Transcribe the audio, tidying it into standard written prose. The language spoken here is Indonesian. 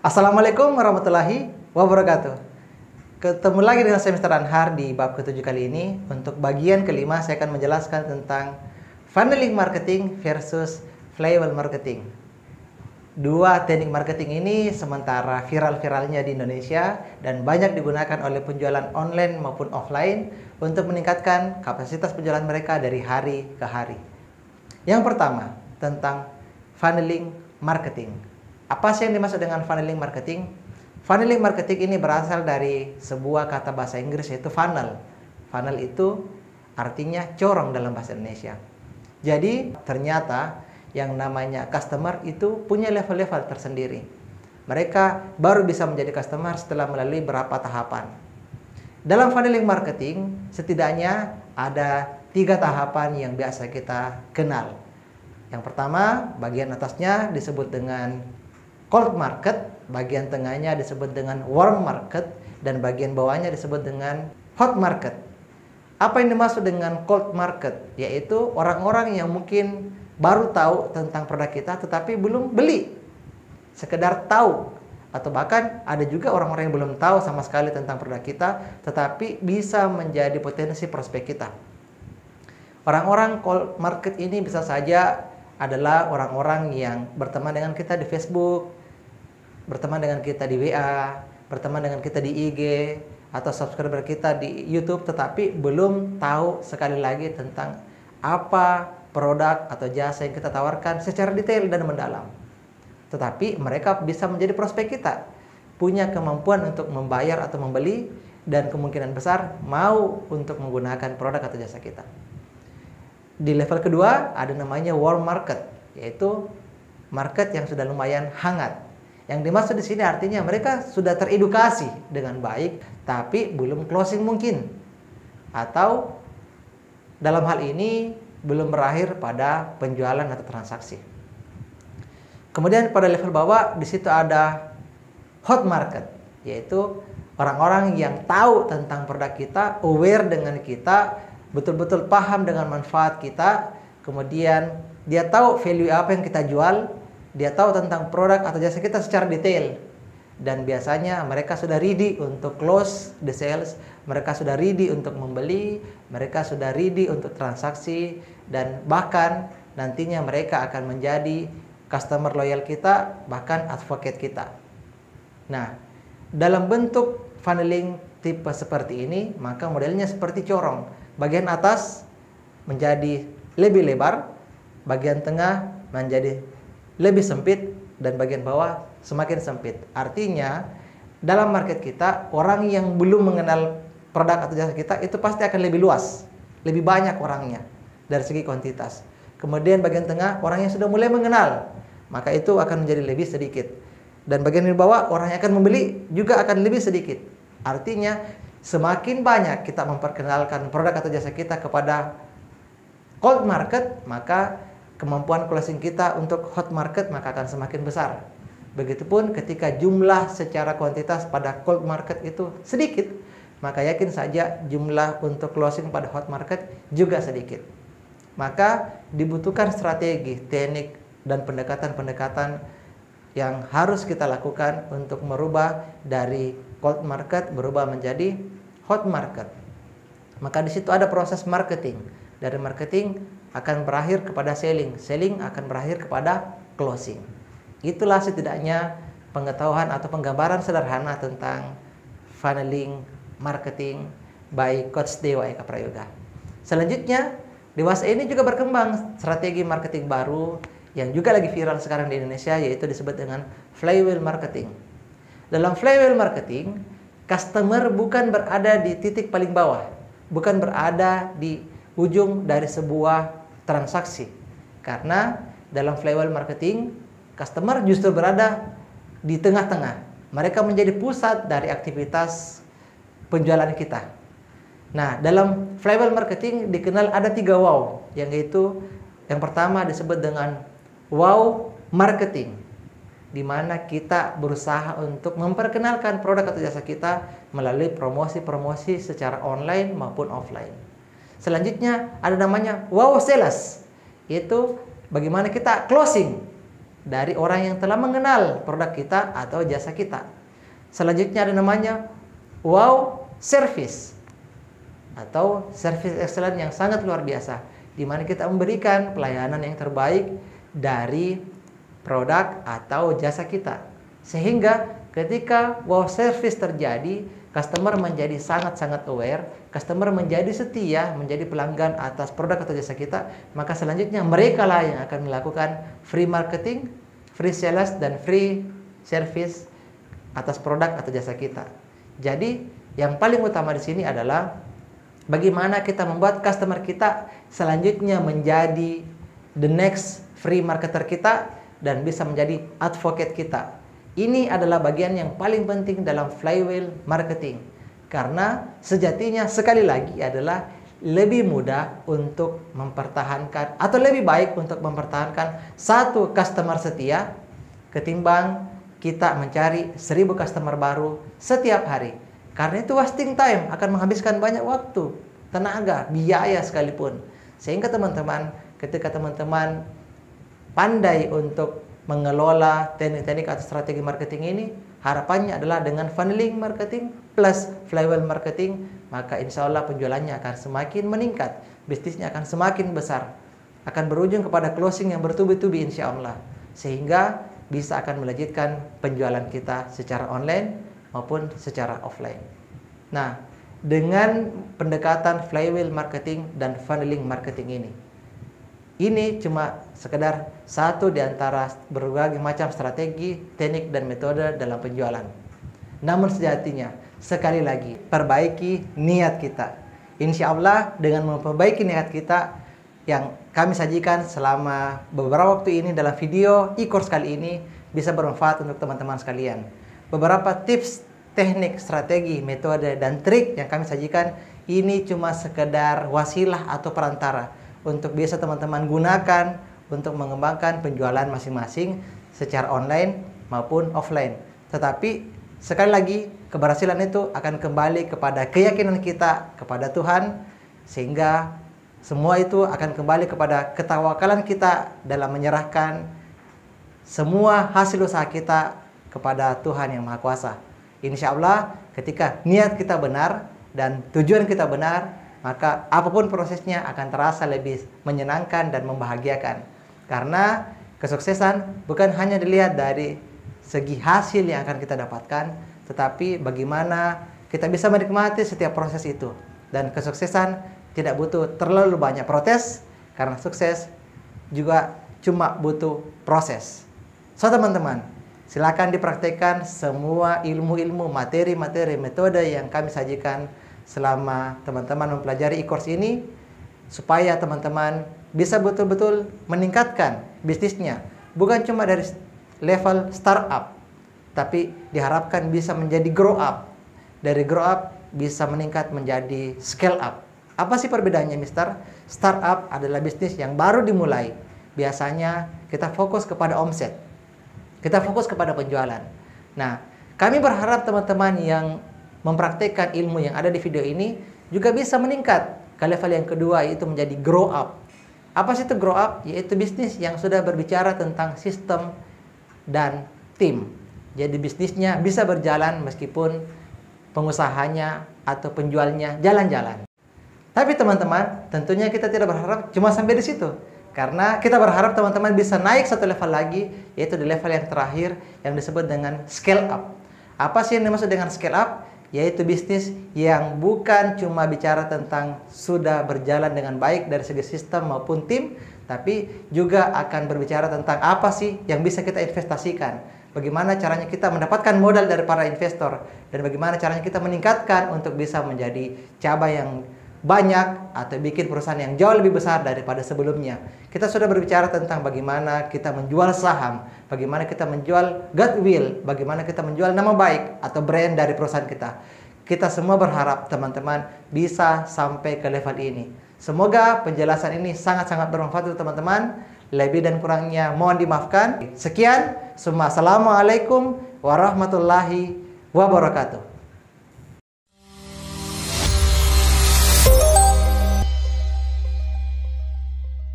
Assalamualaikum warahmatullahi wabarakatuh. Ketemu lagi dengan saya Mr. Anhar di bab ke-7 kali ini. Untuk bagian kelima saya akan menjelaskan tentang funneling marketing versus flywheel marketing. Dua teknik marketing ini sementara viral-viralnya di Indonesia dan banyak digunakan oleh penjualan online maupun offline untuk meningkatkan kapasitas penjualan mereka dari hari ke hari. Yang pertama, tentang funneling marketing. Apa sih yang dimaksud dengan funneling marketing? Funneling marketing ini berasal dari sebuah kata bahasa Inggris yaitu funnel. Funnel itu artinya corong dalam bahasa Indonesia. Jadi ternyata yang namanya customer itu punya level-level tersendiri. Mereka baru bisa menjadi customer setelah melalui beberapa tahapan. Dalam funneling marketing setidaknya ada 3 tahapan yang biasa kita kenal. Yang pertama, bagian atasnya disebut dengan cold market, bagian tengahnya disebut dengan warm market, dan bagian bawahnya disebut dengan hot market. Apa yang dimaksud dengan cold market? Yaitu orang-orang yang mungkin baru tahu tentang produk kita tetapi belum beli, sekedar tahu. Atau bahkan ada juga orang-orang yang belum tahu sama sekali tentang produk kita tetapi bisa menjadi potensi prospek kita. Orang-orang cold market ini bisa saja adalah orang-orang yang berteman dengan kita di Facebook, berteman dengan kita di WA, berteman dengan kita di IG, atau subscriber kita di YouTube, tetapi belum tahu sekali lagi tentang apa produk atau jasa yang kita tawarkan secara detail dan mendalam. Tetapi mereka bisa menjadi prospek kita, punya kemampuan untuk membayar atau membeli, dan kemungkinan besar mau untuk menggunakan produk atau jasa kita. Di level kedua ada namanya warm market, yaitu market yang sudah lumayan hangat. Yang dimaksud di sini artinya mereka sudah teredukasi dengan baik, tapi belum closing mungkin. Atau dalam hal ini belum berakhir pada penjualan atau transaksi. Kemudian pada level bawah di situ ada hot market, yaitu orang-orang yang tahu tentang produk kita, aware dengan kita, betul-betul paham dengan manfaat kita, kemudian dia tahu value apa yang kita jual, dia tahu tentang produk atau jasa kita secara detail, dan biasanya mereka sudah ready untuk close the sales, mereka sudah ready untuk membeli, mereka sudah ready untuk transaksi, dan bahkan nantinya mereka akan menjadi customer loyal kita, bahkan advocate kita. Nah, dalam bentuk funneling tipe seperti ini, maka modelnya seperti corong. Bagian atas menjadi lebih lebar, bagian tengah menjadi lebih sempit, dan bagian bawah semakin sempit. Artinya dalam market kita, orang yang belum mengenal produk atau jasa kita itu pasti akan lebih luas, lebih banyak orangnya dari segi kuantitas. Kemudian bagian tengah orang yang sudah mulai mengenal, maka itu akan menjadi lebih sedikit. Dan bagian di bawah orang yang akan membeli juga akan lebih sedikit. Artinya semakin banyak kita memperkenalkan produk atau jasa kita kepada cold market, maka kemampuan closing kita untuk hot market maka akan semakin besar. Begitupun ketika jumlah secara kuantitas pada cold market itu sedikit, maka yakin saja jumlah untuk closing pada hot market juga sedikit. Maka dibutuhkan strategi, teknik, dan pendekatan-pendekatan yang harus kita lakukan untuk merubah dari cold market berubah menjadi hot market. Maka di situ ada proses marketing. Dari marketing akan berakhir kepada selling, selling akan berakhir kepada closing. Itulah setidaknya pengetahuan atau penggambaran sederhana tentang funneling marketing by Coach Dewa Eka Prayoga. Selanjutnya, dewasa ini juga berkembang strategi marketing baru yang juga lagi viral sekarang di Indonesia, yaitu disebut dengan flywheel marketing. Dalam flywheel marketing, customer bukan berada di titik paling bawah, bukan berada di ujung dari sebuah transaksi. Karena dalam flywheel marketing, customer justru berada di tengah-tengah. Mereka menjadi pusat dari aktivitas penjualan kita. Nah, dalam flywheel marketing dikenal ada 3 wow, yaitu yang pertama disebut dengan wow marketing, di mana kita berusaha untuk memperkenalkan produk atau jasa kita melalui promosi-promosi secara online maupun offline. Selanjutnya ada namanya wow sales, yaitu bagaimana kita closing dari orang yang telah mengenal produk kita atau jasa kita. Selanjutnya ada namanya wow service atau service excellent yang sangat luar biasa, di mana kita memberikan pelayanan yang terbaik dari produk atau jasa kita. Sehingga ketika wow service terjadi, customer menjadi sangat-sangat aware, customer menjadi setia, menjadi pelanggan atas produk atau jasa kita, maka selanjutnya mereka lah yang akan melakukan free marketing, free sales, dan free service atas produk atau jasa kita. Jadi, yang paling utama di sini adalah bagaimana kita membuat customer kita selanjutnya menjadi the next free marketer kita dan bisa menjadi advocate kita. Ini adalah bagian yang paling penting dalam flywheel marketing. Karena sejatinya sekali lagi adalah lebih mudah untuk mempertahankan atau lebih baik untuk mempertahankan satu customer setia ketimbang kita mencari 1000 customer baru setiap hari. Karena itu wasting time, akan menghabiskan banyak waktu, tenaga, biaya sekalipun. Sehingga teman-teman, ketika teman-teman pandai untuk mengelola teknik-teknik atau strategi marketing ini, harapannya adalah dengan funneling marketing plus flywheel marketing, maka insya Allah penjualannya akan semakin meningkat, bisnisnya akan semakin besar, akan berujung kepada closing yang bertubi-tubi insya Allah, sehingga bisa akan melejitkan penjualan kita secara online maupun secara offline. Nah, dengan pendekatan flywheel marketing dan funneling marketing ini cuma sekedar satu di antara berbagai macam strategi, teknik, dan metode dalam penjualan. Namun sejatinya, sekali lagi, perbaiki niat kita. Insya Allah dengan memperbaiki niat kita yang kami sajikan selama beberapa waktu ini dalam video e-course kali ini bisa bermanfaat untuk teman-teman sekalian. Beberapa tips, teknik, strategi, metode, dan trik yang kami sajikan ini cuma sekedar wasilah atau perantara untuk bisa teman-teman gunakan untuk mengembangkan penjualan masing-masing secara online maupun offline. Tetapi sekali lagi, keberhasilan itu akan kembali kepada keyakinan kita kepada Tuhan, sehingga semua itu akan kembali kepada ketawakalan kita dalam menyerahkan semua hasil usaha kita kepada Tuhan yang Maha Kuasa. Insya Allah ketika niat kita benar dan tujuan kita benar, maka apapun prosesnya akan terasa lebih menyenangkan dan membahagiakan. Karena kesuksesan bukan hanya dilihat dari segi hasil yang akan kita dapatkan, tetapi bagaimana kita bisa menikmati setiap proses itu. Dan kesuksesan tidak butuh terlalu banyak protes, karena sukses juga cuma butuh proses. So teman-teman, silakan dipraktekkan semua ilmu-ilmu, materi-materi, metode yang kami sajikan selama teman-teman mempelajari e-course ini, supaya teman-teman bisa betul-betul meningkatkan bisnisnya. Bukan cuma dari level startup, tapi diharapkan bisa menjadi grow up. Dari grow up bisa meningkat menjadi scale up. Apa sih perbedaannya, Mister? Startup adalah bisnis yang baru dimulai. Biasanya kita fokus kepada omset, kita fokus kepada penjualan. Nah, kami berharap teman-teman yang mempraktekkan ilmu yang ada di video ini juga bisa meningkat ke level yang kedua, yaitu menjadi grow up. Apa sih itu grow up? Yaitu bisnis yang sudah berbicara tentang sistem dan tim. Jadi bisnisnya bisa berjalan meskipun pengusahanya atau penjualnya jalan-jalan. Tapi teman-teman, tentunya kita tidak berharap cuma sampai di situ. Karena kita berharap teman-teman bisa naik satu level lagi, yaitu di level yang terakhir yang disebut dengan scale up. Apa sih yang dimaksud dengan scale up? Yaitu bisnis yang bukan cuma bicara tentang sudah berjalan dengan baik dari segi sistem maupun tim, tapi juga akan berbicara tentang apa sih yang bisa kita investasikan. Bagaimana caranya kita mendapatkan modal dari para investor, dan bagaimana caranya kita meningkatkan untuk bisa menjadi cabang yang banyak atau bikin perusahaan yang jauh lebih besar daripada sebelumnya. Kita sudah berbicara tentang bagaimana kita menjual saham, bagaimana kita menjual goodwill, bagaimana kita menjual nama baik atau brand dari perusahaan kita. Kita semua berharap teman-teman bisa sampai ke level ini. Semoga penjelasan ini sangat-sangat bermanfaat untuk teman-teman. Lebih dan kurangnya mohon dimaafkan. Sekian, assalamualaikum warahmatullahi wabarakatuh.